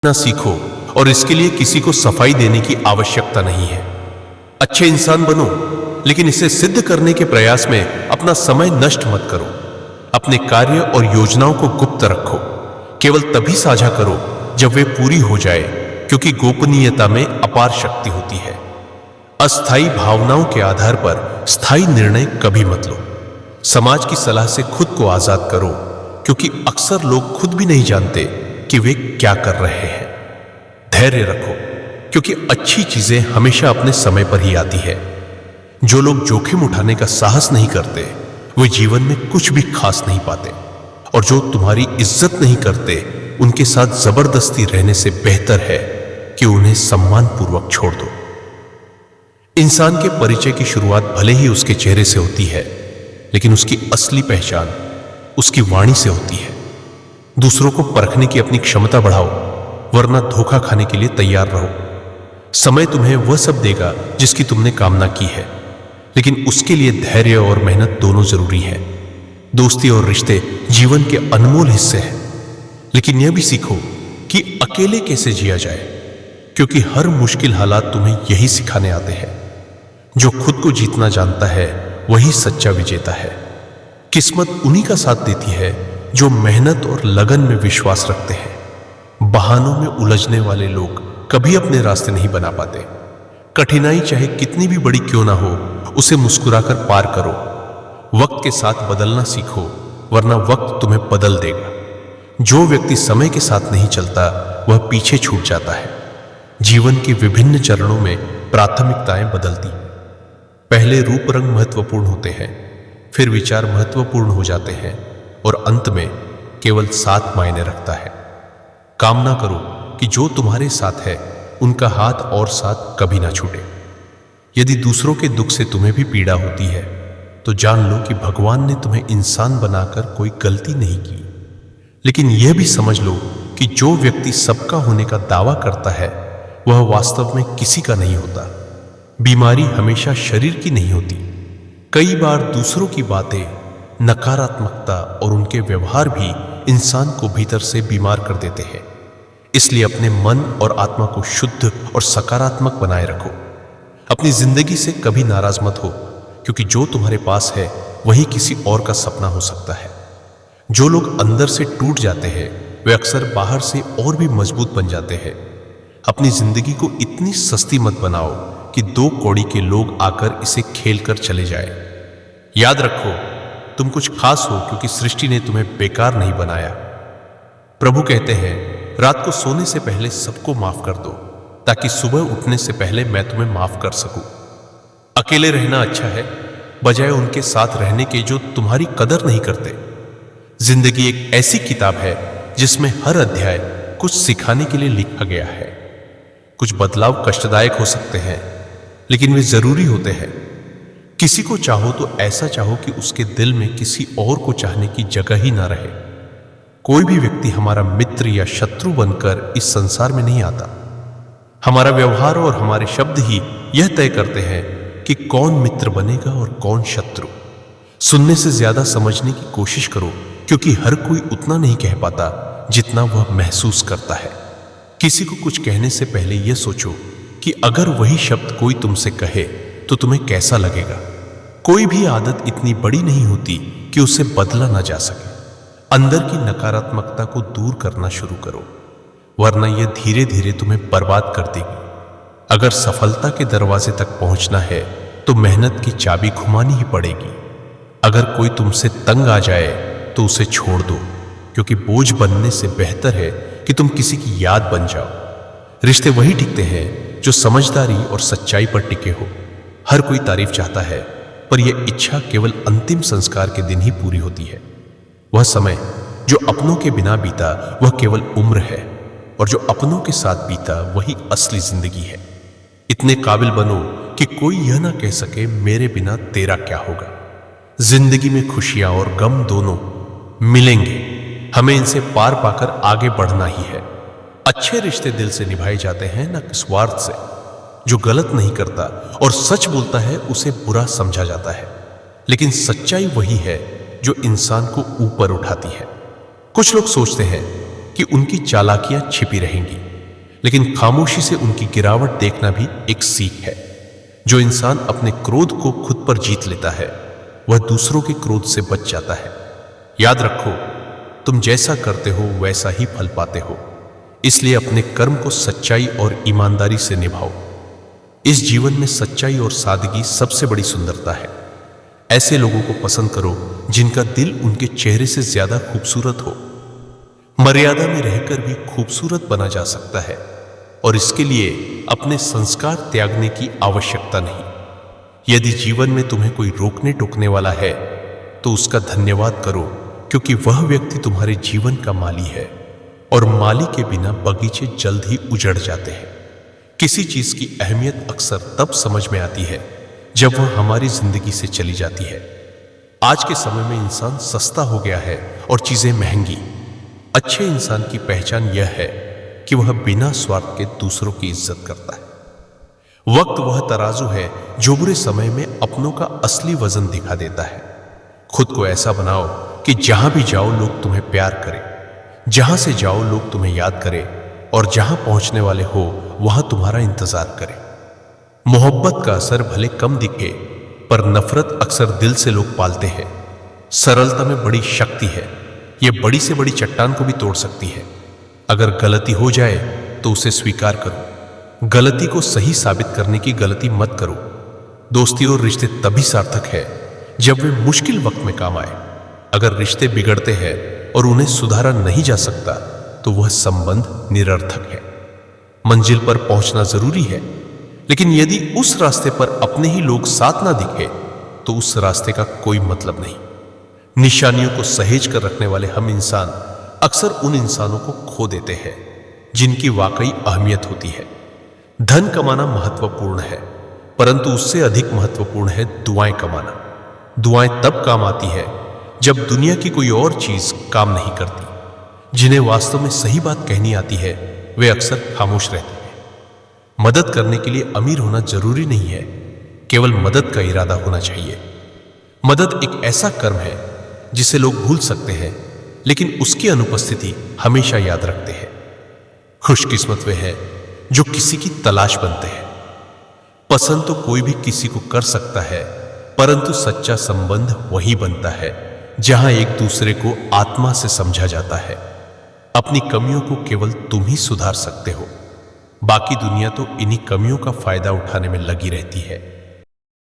ना सीखो और इसके लिए किसी को सफाई देने की आवश्यकता नहीं है। अच्छे इंसान बनो, लेकिन इसे सिद्ध करने के प्रयास में अपना समय नष्ट मत करो। अपने कार्य और योजनाओं को गुप्त रखो। केवल तभी साझा करो जब वे पूरी हो जाए, क्योंकि गोपनीयता में अपार शक्ति होती है। अस्थायी भावनाओं के आधार पर स्थायी निर्णय कभी मत लो। समाज की सलाह से खुद को आजाद करो, क्योंकि अक्सर लोग खुद भी नहीं जानते कि वे क्या कर रहे हैं। धैर्य रखो, क्योंकि अच्छी चीजें हमेशा अपने समय पर ही आती है। जो लोग जोखिम उठाने का साहस नहीं करते, वे जीवन में कुछ भी खास नहीं पाते। और जो तुम्हारी इज्जत नहीं करते, उनके साथ जबरदस्ती रहने से बेहतर है कि उन्हें सम्मानपूर्वक छोड़ दो। इंसान के परिचय की शुरुआत भले ही उसके चेहरे से होती है, लेकिन उसकी असली पहचान उसकी वाणी से होती है। दूसरों को परखने की अपनी क्षमता बढ़ाओ, वरना धोखा खाने के लिए तैयार रहो। समय तुम्हें वह सब देगा जिसकी तुमने कामना की है, लेकिन उसके लिए धैर्य और मेहनत दोनों जरूरी है। दोस्ती और रिश्ते जीवन के अनमोल हिस्से हैं, लेकिन यह भी सीखो कि अकेले कैसे जिया जाए, क्योंकि हर मुश्किल हालात तुम्हें यही सिखाने आते हैं। जो खुद को जीतना जानता है, वही सच्चा विजेता है। किस्मत उन्हीं का साथ देती है जो मेहनत और लगन में विश्वास रखते हैं। बहानों में उलझने वाले लोग कभी अपने रास्ते नहीं बना पाते। कठिनाई चाहे कितनी भी बड़ी क्यों ना हो, उसे मुस्कुराकर पार करो। वक्त के साथ बदलना सीखो, वरना वक्त तुम्हें बदल देगा। जो व्यक्ति समय के साथ नहीं चलता, वह पीछे छूट जाता है। जीवन के विभिन्न चरणों में प्राथमिकताएं बदलती। पहले रूप रंग महत्वपूर्ण होते हैं, फिर विचार महत्वपूर्ण हो जाते हैं, और अंत में केवल साथ मायने रखता है। कामना करो कि जो तुम्हारे साथ है, उनका हाथ और साथ कभी ना छूटे। यदि दूसरों के दुख से तुम्हें भी पीड़ा होती है, तो जान लो कि भगवान ने तुम्हें इंसान बनाकर कोई गलती नहीं की। लेकिन यह भी समझ लो कि जो व्यक्ति सबका होने का दावा करता है, वह वास्तव में किसी का नहीं होता। बीमारी हमेशा शरीर की नहीं होती। कई बार दूसरों की बातें, नकारात्मकता और उनके व्यवहार भी इंसान को भीतर से बीमार कर देते हैं। इसलिए अपने मन और आत्मा को शुद्ध और सकारात्मक बनाए रखो। अपनी जिंदगी से कभी नाराज मत हो, क्योंकि जो तुम्हारे पास है वही किसी और का सपना हो सकता है। जो लोग अंदर से टूट जाते हैं, वे अक्सर बाहर से और भी मजबूत बन जाते हैं। अपनी जिंदगी को इतनी सस्ती मत बनाओ कि 2 कौड़ी के लोग आकर इसे खेल कर चले जाए। याद रखो, तुम कुछ खास हो, क्योंकि सृष्टि ने तुम्हें बेकार नहीं बनाया। प्रभु कहते हैं, रात को सोने से पहले सबको माफ कर दो, ताकि सुबह उठने से पहले मैं तुम्हें माफ कर सकूं। अकेले रहना अच्छा है, बजाय उनके साथ रहने के जो तुम्हारी कदर नहीं करते। जिंदगी एक ऐसी किताब है जिसमें हर अध्याय कुछ सिखाने के लिए लिखा गया है। कुछ बदलाव कष्टदायक हो सकते हैं, लेकिन वे जरूरी होते हैं। किसी को चाहो तो ऐसा चाहो कि उसके दिल में किसी और को चाहने की जगह ही ना रहे। कोई भी व्यक्ति हमारा मित्र या शत्रु बनकर इस संसार में नहीं आता। हमारा व्यवहार और हमारे शब्द ही यह तय करते हैं कि कौन मित्र बनेगा और कौन शत्रु। सुनने से ज्यादा समझने की कोशिश करो, क्योंकि हर कोई उतना नहीं कह पाता जितना वह महसूस करता है। किसी को कुछ कहने से पहले यह सोचो कि अगर वही शब्द कोई तुमसे कहे तो तुम्हें कैसा लगेगा। कोई भी आदत इतनी बड़ी नहीं होती कि उसे बदला ना जा सके। अंदर की नकारात्मकता को दूर करना शुरू करो, वरना यह धीरे धीरे तुम्हें बर्बाद कर देगी। अगर सफलता के दरवाजे तक पहुंचना है, तो मेहनत की चाबी घुमानी ही पड़ेगी। अगर कोई तुमसे तंग आ जाए तो उसे छोड़ दो, क्योंकि बोझ बनने से बेहतर है कि तुम किसी की याद बन जाओ। रिश्ते वही टिकते हैं जो समझदारी और सच्चाई पर टिके हो। हर कोई तारीफ चाहता है, पर यह इच्छा केवल अंतिम संस्कार के दिन ही पूरी होती है। वह समय जो अपनों के बिना बीता, वह केवल उम्र है, और जो अपनों के साथ बीता, वही असली जिंदगी है। इतने काबिल बनो कि कोई यह ना कह सके, मेरे बिना तेरा क्या होगा। जिंदगी में खुशियां और गम दोनों मिलेंगे। हमें इनसे पार पाकर आगे बढ़ना ही है। अच्छे रिश्ते दिल से निभाए जाते हैं, न कि स्वार्थ से। जो गलत नहीं करता और सच बोलता है, उसे बुरा समझा जाता है, लेकिन सच्चाई वही है जो इंसान को ऊपर उठाती है। कुछ लोग सोचते हैं कि उनकी चालाकियां छिपी रहेंगी, लेकिन खामोशी से उनकी गिरावट देखना भी एक सीख है। जो इंसान अपने क्रोध को खुद पर जीत लेता है वह दूसरों के क्रोध से बच जाता है। याद रखो, तुम जैसा करते हो वैसा ही फल पाते हो, इसलिए अपने कर्म को सच्चाई और ईमानदारी से निभाओ। इस जीवन में सच्चाई और सादगी सबसे बड़ी सुंदरता है। ऐसे लोगों को पसंद करो जिनका दिल उनके चेहरे से ज्यादा खूबसूरत हो। मर्यादा में रहकर भी खूबसूरत बना जा सकता है और इसके लिए अपने संस्कार त्यागने की आवश्यकता नहीं। यदि जीवन में तुम्हें कोई रोकने टोकने वाला है तो उसका धन्यवाद करो, क्योंकि वह व्यक्ति तुम्हारे जीवन का माली है और माली के बिना बगीचे जल्द ही उजड़ जाते हैं। किसी चीज की अहमियत अक्सर तब समझ में आती है जब वह हमारी जिंदगी से चली जाती है। आज के समय में इंसान सस्ता हो गया है और चीजें महंगी। अच्छे इंसान की पहचान यह है कि वह बिना स्वार्थ के दूसरों की इज्जत करता है। वक्त वह तराजू है जो बुरे समय में अपनों का असली वजन दिखा देता है। खुद को ऐसा बनाओ कि जहां भी जाओ लोग तुम्हें प्यार करें, जहां से जाओ लोग तुम्हें याद करें और जहां पहुंचने वाले हो वहां तुम्हारा इंतजार करें। मोहब्बत का असर भले कम दिखे पर नफरत अक्सर दिल से लोग पालते हैं। सरलता में बड़ी शक्ति है, यह बड़ी से बड़ी चट्टान को भी तोड़ सकती है। अगर गलती हो जाए तो उसे स्वीकार करो। गलती को सही साबित करने की गलती मत करो। दोस्ती और रिश्ते तभी सार्थक है जब वे मुश्किल वक्त में काम आए। अगर रिश्ते बिगड़ते हैं और उन्हें सुधारा नहीं जा सकता तो वह संबंध निरर्थक है। मंजिल पर पहुंचना जरूरी है, लेकिन यदि उस रास्ते पर अपने ही लोग साथ ना दिखे तो उस रास्ते का कोई मतलब नहीं। निशानियों को सहेज कर रखने वाले हम इंसान अक्सर उन इंसानों को खो देते हैं जिनकी वाकई अहमियत होती है। धन कमाना महत्वपूर्ण है, परंतु उससे अधिक महत्वपूर्ण है दुआएं कमाना। दुआएं तब काम आती है जब दुनिया की कोई और चीज काम नहीं करती। जिन्हें वास्तव में सही बात कहनी आती है वे अक्सर खामोश रहते हैं। मदद करने के लिए अमीर होना जरूरी नहीं है, केवल मदद का इरादा होना चाहिए। मदद एक ऐसा कर्म है जिसे लोग भूल सकते हैं, लेकिन उसकी अनुपस्थिति हमेशा याद रखते हैं। खुशकिस्मत वे हैं जो किसी की तलाश बनते हैं। पसंद तो कोई भी किसी को कर सकता है, परंतु सच्चा संबंध वही बनता है जहां एक दूसरे को आत्मा से समझा जाता है। अपनी कमियों को केवल तुम ही सुधार सकते हो, बाकी दुनिया तो इन्हीं कमियों का फायदा उठाने में लगी रहती है।